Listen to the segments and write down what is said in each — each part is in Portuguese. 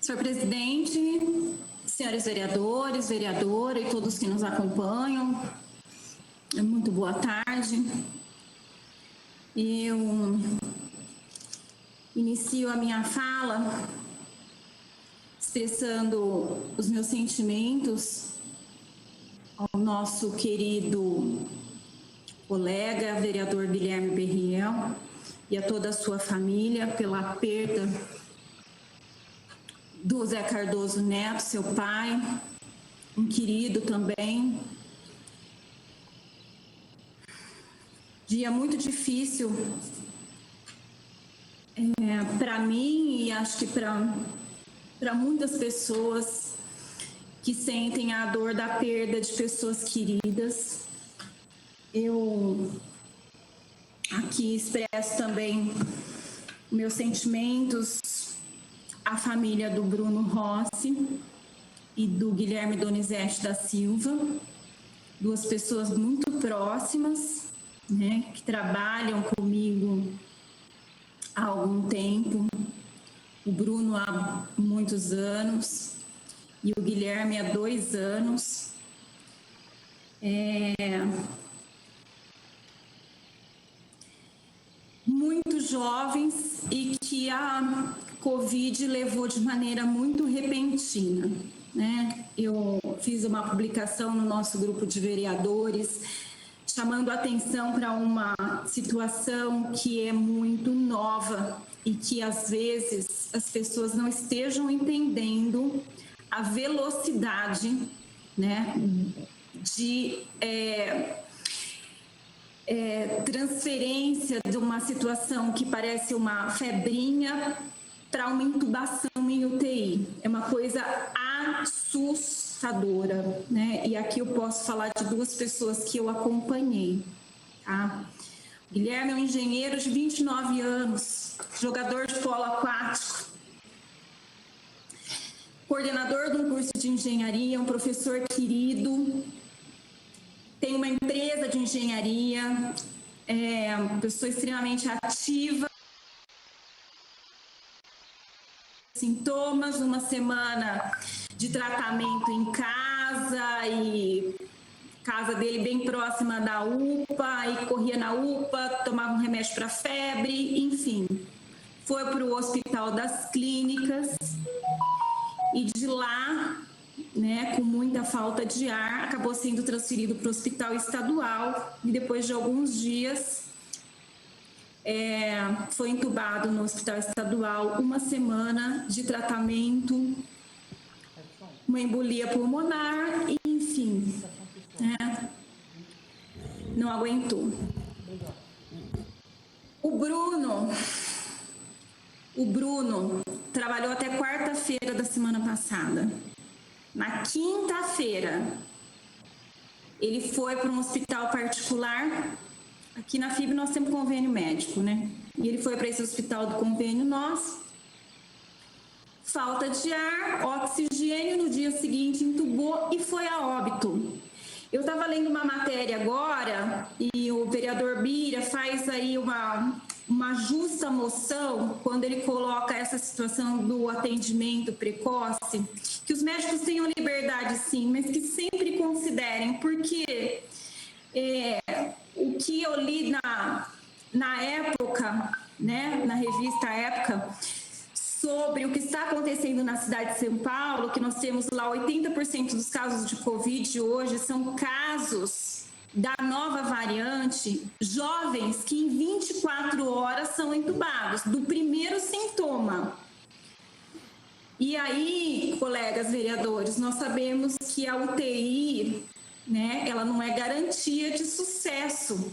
Senhor presidente, senhores vereadores, vereadora e todos que nos acompanham, muito boa tarde. Eu inicio a minha fala expressando os meus sentimentos ao nosso querido colega, vereador Guilherme Berriel, e a toda a sua família pela perda do Zé Cardoso Neto, seu pai, um querido também. Dia muito difícil para mim e acho que para muitas pessoas que sentem a dor da perda de pessoas queridas. Eu aqui expresso também meus sentimentos à família do Bruno Rossi e do Guilherme Donizete da Silva, duas pessoas muito próximas, né, que trabalham comigo há algum tempo, o Bruno há muitos anos e o Guilherme há 2 anos. Muito jovens e que a Covid levou de maneira muito repentina, né? Eu fiz uma publicação no nosso grupo de vereadores chamando a atenção para uma situação que é muito nova e que às vezes as pessoas não estejam entendendo a velocidade, né, de transferência de uma situação que parece uma febrinha para uma intubação em UTI. É uma coisa assustadora, né? E aqui eu posso falar de 2 pessoas que eu acompanhei, tá? O Guilherme é um engenheiro de 29 anos, jogador de polo aquático, coordenador de um curso de engenharia, um professor querido, tem uma empresa de engenharia, uma pessoa extremamente ativa. Sintomas, uma semana de tratamento em casa e casa dele bem próxima da UPA, e corria na UPA, tomava um remédio para febre, enfim. Foi para o Hospital das Clínicas e de lá, né, com muita falta de ar, acabou sendo transferido para o Hospital Estadual e depois de alguns dias foi entubado no Hospital Estadual, 1 semana de tratamento, uma embolia pulmonar, e, enfim, né, não aguentou. O Bruno trabalhou até quarta-feira da semana passada. Na quinta-feira, ele foi para um hospital particular. Aqui na FIB nós temos convênio médico, né? E ele foi para esse hospital do convênio nosso. Falta de ar, oxigênio, no dia seguinte entubou e foi a óbito. Eu estava lendo uma matéria agora e o vereador Bira faz aí uma justa moção quando ele coloca essa situação do atendimento precoce, que os médicos tenham liberdade sim, mas que sempre considerem, porque o que eu li na época, né, na revista Época, sobre o que está acontecendo na cidade de São Paulo, que nós temos lá 80% dos casos de Covid hoje são casos da nova variante, jovens que em 24 horas são entubados, do primeiro sintoma. E aí, colegas vereadores, nós sabemos que a UTI, né, ela não é garantia de sucesso,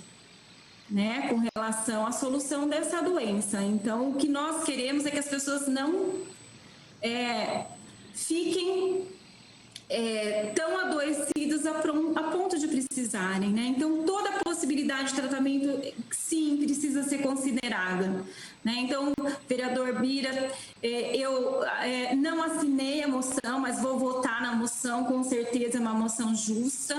né, com relação à solução dessa doença. Então, o que nós queremos é que as pessoas não fiquem tão adoecidas a ponto de precisarem, né? Então, toda a possibilidade de tratamento, sim, precisa ser considerada, né? Então, vereador Bira, eu não assinei a moção, mas vou votar na moção, com certeza é uma moção justa,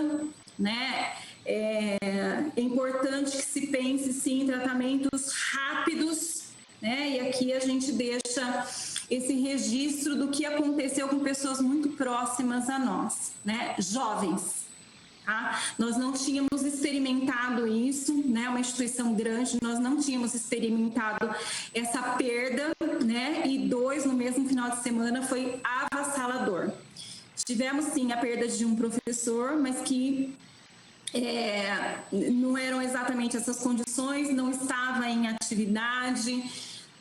né? É importante que se pense, sim, em tratamentos rápidos, né? E aqui a gente deixa esse registro do que aconteceu com pessoas muito próximas a nós, né? Jovens. Tá? Nós não tínhamos experimentado isso, né? Uma instituição grande, nós não tínhamos experimentado essa perda, né? E 2, no mesmo final de semana, foi avassalador. Tivemos, sim, a perda de um professor, mas que não eram exatamente essas condições, não estava em atividade,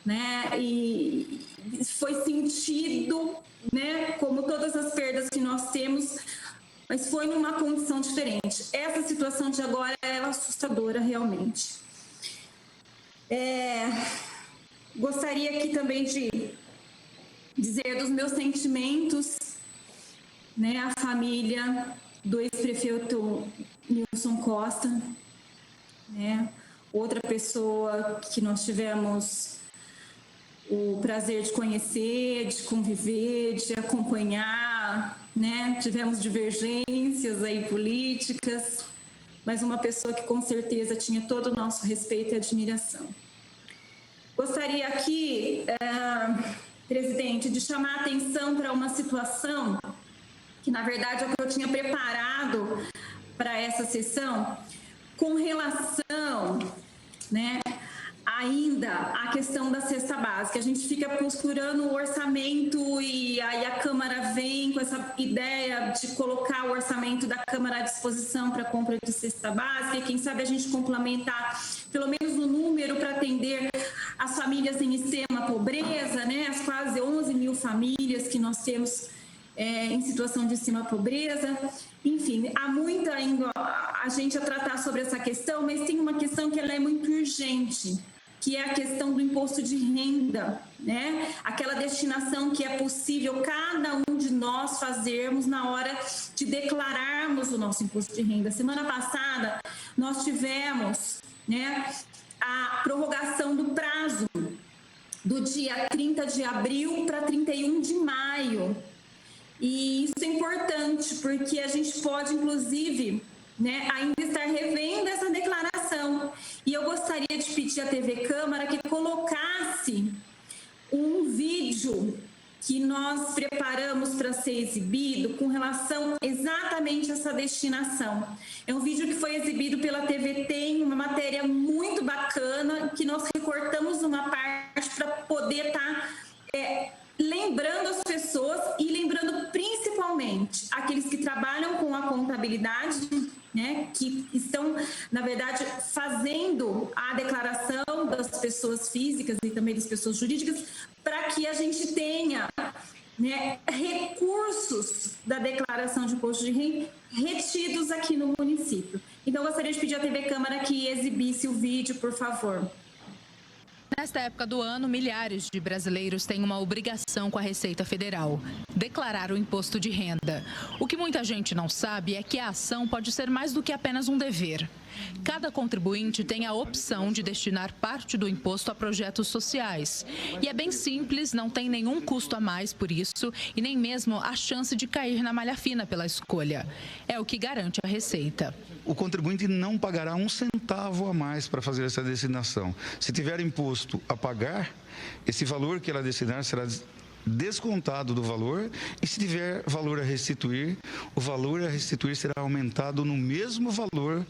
né? E foi sentido, né? Como todas as perdas que nós temos, mas foi numa condição diferente. Essa situação de agora é assustadora, realmente. Gostaria aqui também de dizer dos meus sentimentos, né, à família do ex-prefeito Nilson Costa, né, outra pessoa que nós tivemos o prazer de conhecer, de conviver, de acompanhar, né? Tivemos divergências aí políticas, mas uma pessoa que com certeza tinha todo o nosso respeito e admiração. Gostaria aqui, presidente, de chamar a atenção para uma situação que, na verdade, é o que eu tinha preparado para essa sessão, com relação, né, ainda a questão da cesta básica. A gente fica procurando o orçamento e aí a Câmara vem com essa ideia de colocar o orçamento da Câmara à disposição para compra de cesta básica e quem sabe a gente complementar pelo menos o número para atender as famílias em extrema pobreza, né? As quase 11 mil famílias que nós temos em situação de extrema pobreza. Enfim, há muito ainda a gente a tratar sobre essa questão, mas tem uma questão que ela é muito urgente, que é a questão do imposto de renda, né? Aquela destinação que é possível cada um de nós fazermos na hora de declararmos o nosso imposto de renda. Semana passada, nós tivemos, né, a prorrogação do prazo do dia 30 de abril para 31 de maio. E isso é importante, porque a gente pode, inclusive, né, ainda estar revendo essa declaração. E eu gostaria de pedir à TV Câmara que colocasse um vídeo que nós preparamos para ser exibido com relação exatamente a essa destinação. É um vídeo que foi exibido pela TV Tem, uma matéria muito bacana, que nós recortamos uma parte para poder estar lembrando as pessoas e lembrando principalmente aqueles que trabalham com a contabilidade, né, que estão, na verdade, fazendo a declaração das pessoas físicas e também das pessoas jurídicas, para que a gente tenha, né, recursos da declaração de imposto de renda retidos aqui no município. Então, eu gostaria de pedir à TV Câmara que exibisse o vídeo, por favor. Nesta época do ano, milhares de brasileiros têm uma obrigação com a Receita Federal: declarar o imposto de renda. O que muita gente não sabe é que a ação pode ser mais do que apenas um dever. Cada contribuinte tem a opção de destinar parte do imposto a projetos sociais. E é bem simples, não tem nenhum custo a mais por isso e nem mesmo a chance de cair na malha fina pela escolha. É o que garante a Receita. O contribuinte não pagará um centavo a mais para fazer essa destinação. Se tiver imposto a pagar, esse valor que ela destinar será descontado do valor, e se tiver valor a restituir, o valor a restituir será aumentado no mesmo valor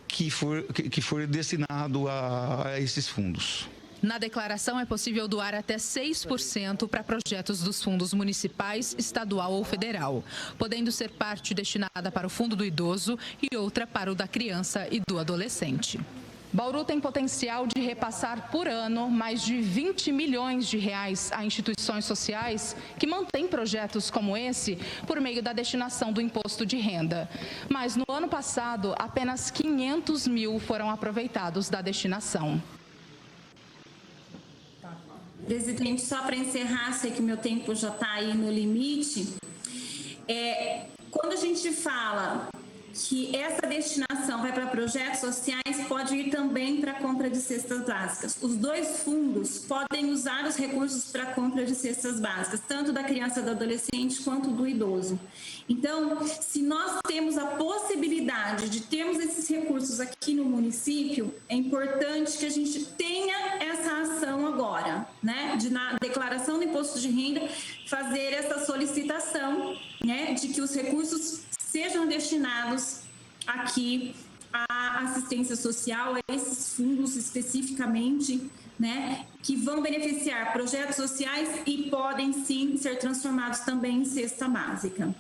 que for destinado a esses fundos. Na declaração é possível doar até 6% para projetos dos fundos municipais, estadual ou federal, podendo ser parte destinada para o Fundo do Idoso e outra para o da criança e do adolescente. Bauru tem potencial de repassar por ano mais de 20 milhões de reais a instituições sociais que mantêm projetos como esse por meio da destinação do imposto de renda. Mas no ano passado, apenas 500 mil foram aproveitados da destinação. Presidente, só para encerrar, sei que meu tempo já está aí no limite. Quando a gente fala que essa destinação vai para projetos sociais, pode ir também para a compra de cestas básicas. Os dois fundos podem usar os recursos para a compra de cestas básicas, tanto da criança e do adolescente quanto do idoso. Então, se nós temos a possibilidade de termos esses recursos aqui no município, é importante que a gente tenha essa ação agora, né? Na declaração do imposto de renda, fazer essa solicitação, né, de que os recursos sejam destinados aqui à assistência social, a esses fundos especificamente, né, que vão beneficiar projetos sociais e podem sim ser transformados também em cesta básica.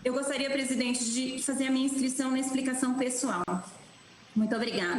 Eu gostaria, presidente, de fazer a minha inscrição na explicação pessoal. Muito obrigada.